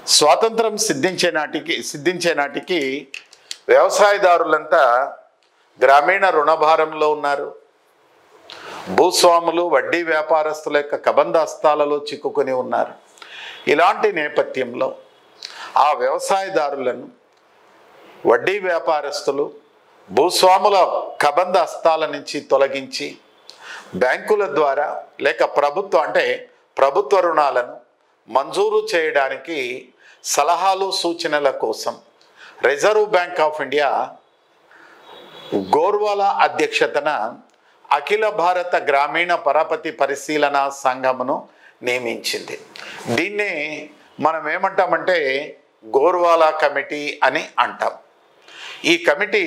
స్వాతంత్రం సిద్ధించే నాటికి వ్యవసాయదారులంతా గ్రామీణ రుణభారంలో ఉన్నారు. భూస్వాములు వడ్డీ వ్యాపారస్తుల యొక్క కబంధ హస్తాలలో చిక్కుకొని ఉన్నారు. ఇలాంటి నేపథ్యంలో ఆ వ్యవసాయదారులను వడ్డీ వ్యాపారస్తులు భూస్వాముల కబంధ హస్తాల నుంచి తొలగించి బ్యాంకుల ద్వారా లేక ప్రభుత్వ రుణాలను మంజూరు చేయడానికి సలహాలు సూచనల కోసం reserve bank of India Gorwala అధ్యక్షతన అఖిల భారత గ్రామీణ పరపతి పరిశీలన సంఘమును నియమించింది. దీన్నే మనం ఏమంటామంటే గోర్వాలా కమిటీ అని అంటాం. ఈ కమిటీ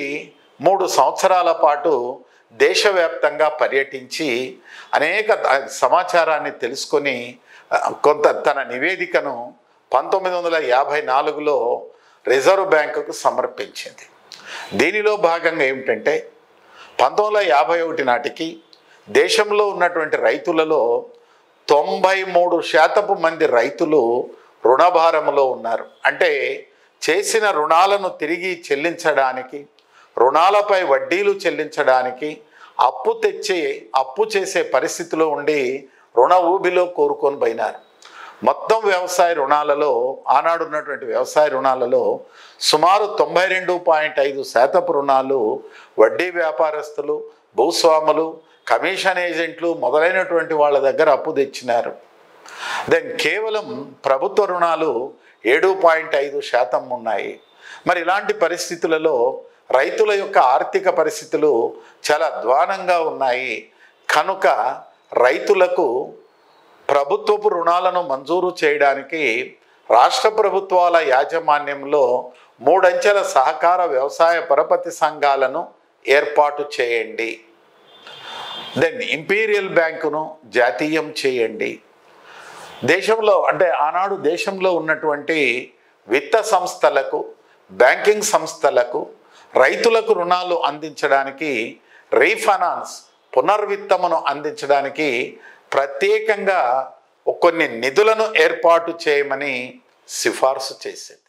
3 సంవత్సరాల పాటు దేశవ్యాప్తంగా పర్యటించి అనేక సమాచారాన్ని తెలుసుకొని కొంత తన నివేదికను 1954లో రిజర్వ్ బ్యాంకుకు సమర్పించింది. దీనిలో భాగంగా ఏమిటంటే 1951 నాటికి దేశంలో ఉన్నటువంటి రైతులలో 93% మంది రైతులు రుణభారములో ఉన్నారు. అంటే చేసిన రుణాలను తిరిగి చెల్లించడానికి, రుణాలపై వడ్డీలు చెల్లించడానికి అప్పు చేసే పరిస్థితిలో ఉండి రుణ ఊబిలో కోరుకొని పోయినారు. మొత్తం వ్యవసాయ రుణాలలో ఆనాడు ఉన్నటువంటి వ్యవసాయ రుణాలలో సుమారు 92.5% రుణాలు వడ్డీ వ్యాపారస్తులు, భూస్వాములు, కమిషన్ ఏజెంట్లు మొదలైనటువంటి వాళ్ళ దగ్గర అప్పు తెచ్చినారు. దెన్ కేవలం ప్రభుత్వ రుణాలు 7.5% ఉన్నాయి. మరి ఇలాంటి పరిస్థితులలో రైతుల యొక్క ఆర్థిక పరిస్థితులు చాలా అధ్వానంగా ఉన్నాయి. కనుక రైతులకు ప్రభుత్వపు రుణాలను మంజూరు చేయడానికి రాష్ట్ర ప్రభుత్వాల యాజమాన్యంలో 3 అంచెల సహకార వ్యవసాయ పరపతి సంఘాలను ఏర్పాటు చేయండి. దెన్ ఇంపీరియల్ బ్యాంకును జాతీయం చేయండి. దేశంలో ఆనాడు దేశంలో ఉన్నటువంటి విత్త సంస్థలకు, బ్యాంకింగ్ సంస్థలకు రైతులకు రుణాలు అందించడానికి రీఫైనాన్స్ పునర్విత్తమును అందించడానికి ప్రత్యేకంగా కొన్ని నిధులను ఏర్పాటు చేయమని సిఫార్సు చేసింది.